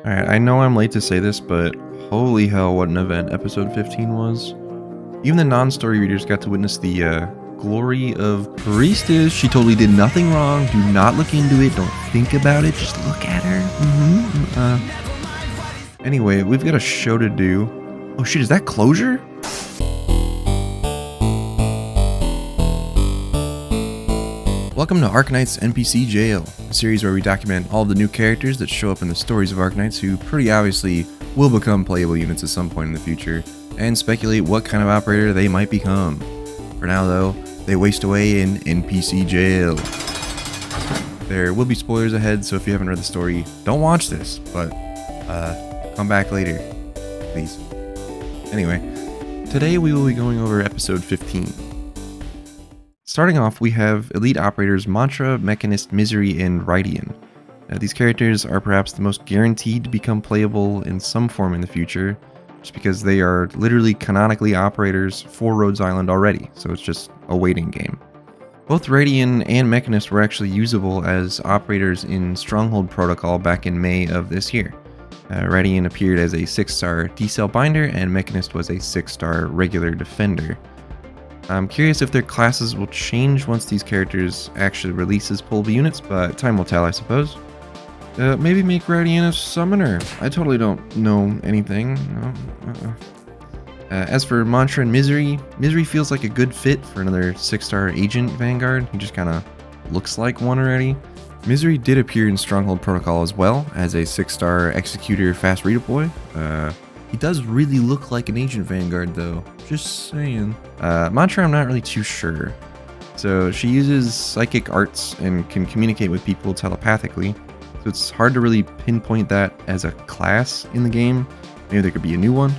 Alright, I know I'm late to say this, but holy hell, what an event episode 15 was. Even the non-story readers got to witness the glory of Priestess. She totally did nothing wrong. Do not look into it. Don't think about it. Just look at her. Anyway, we've got a show to do. Oh shit, is that closure? Welcome to Arknights NPC Jail, a series where we document all of the new characters that show up in the stories of Arknights who pretty obviously will become playable units at some point in the future, and speculate what kind of operator they might become. For now though, they waste away in NPC Jail. There will be spoilers ahead, so if you haven't read the story, don't watch this, but come back later, please. Anyway, today we will be going over episode 15. Starting off, we have elite operators Mantra, Mechanist, Misery, and Rydian. These characters are perhaps the most guaranteed to become playable in some form in the future, just because they are literally canonically operators for Rhodes Island already, so it's just a waiting game. Both Rydian and Mechanist were actually usable as operators in Stronghold Protocol back in May of this year. Rydian appeared as a 6-star D-Cell Binder, and Mechanist was a 6-star regular Defender. I'm curious if their classes will change once these characters actually release as pullable units, but time will tell, I suppose. Maybe make Rydian a summoner. I totally don't know anything. No. As for Mantra and Misery, Misery feels like a good fit for another 6-star agent Vanguard. He just kind of looks like one already. Misery did appear in Stronghold Protocol as well as a 6-star Executor fast redeploy. He does really look like an Agent Vanguard though, just saying. Mantra, I'm not really too sure. So she uses psychic arts and can communicate with people telepathically, so it's hard to really pinpoint that as a class in the game. Maybe there could be a new one.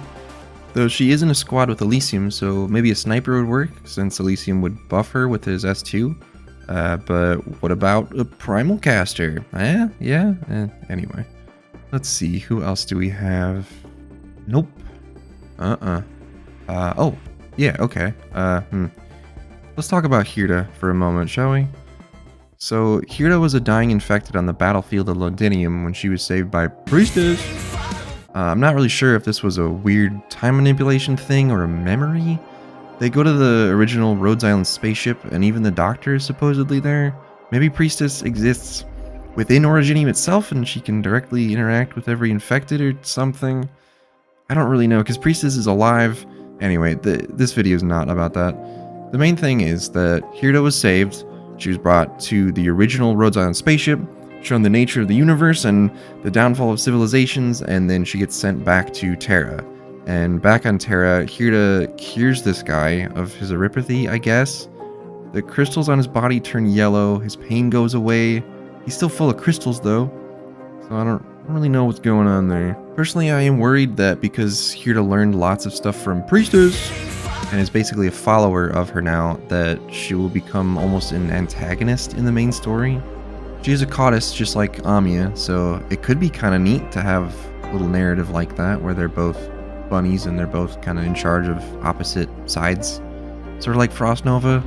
Though she is in a squad with Elysium, so maybe a sniper would work, since Elysium would buff her with his S2. But what about a Primal Caster? Yeah. Anyway, let's see, who else do we have? Nope. Oh, yeah, okay. Let's talk about Hirda for a moment, shall we? So, Hirda was a dying infected on the battlefield of Londinium when she was saved by Priestess. I'm not really sure if this was a weird time manipulation thing or a memory. They go to the original Rhodes Island spaceship, and even the doctor is supposedly there. Maybe Priestess exists within Originium itself, and she can directly interact with every infected or something. I don't really know, because Priestess is alive. Anyway, this video is not about that. The main thing is that Hirda was saved. She was brought to the original Rhodes Island spaceship, shown the nature of the universe and the downfall of civilizations, and then she gets sent back to Terra. And back on Terra, Hirda cures this guy of his erypathy, I guess. The crystals on his body turn yellow, his pain goes away. He's still full of crystals though, so I don't really know what's going on there. Personally, I am worried that because Hirda learned lots of stuff from Priestess and is basically a follower of her now, that she will become almost an antagonist in the main story. She is a goddess just like Amiya, so it could be kind of neat to have a little narrative like that where they're both bunnies and they're both kind of in charge of opposite sides. Sort of like Frost Nova,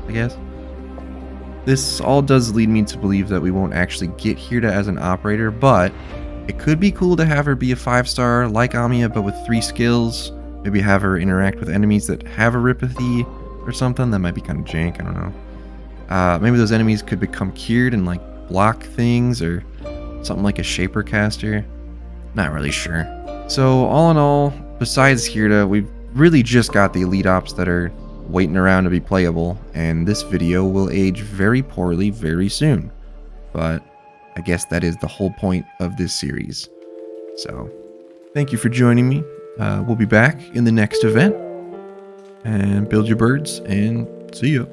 I guess. This all does lead me to believe that we won't actually get Hirda as an operator, but it could be cool to have her be a 5-star like Amiya but with 3 skills. Maybe have her interact with enemies that have erypathy or something. That might be kind of jank, I don't know. Maybe those enemies could become cured and like block things or something like a Shaper Caster. Not really sure. So all in all, besides Hirda, we've really just got the elite ops that are waiting around to be playable, and this video will age very poorly very soon. But I guess that is the whole point of this series. So, thank you for joining me. We'll be back in the next event. And build your birds, and see ya.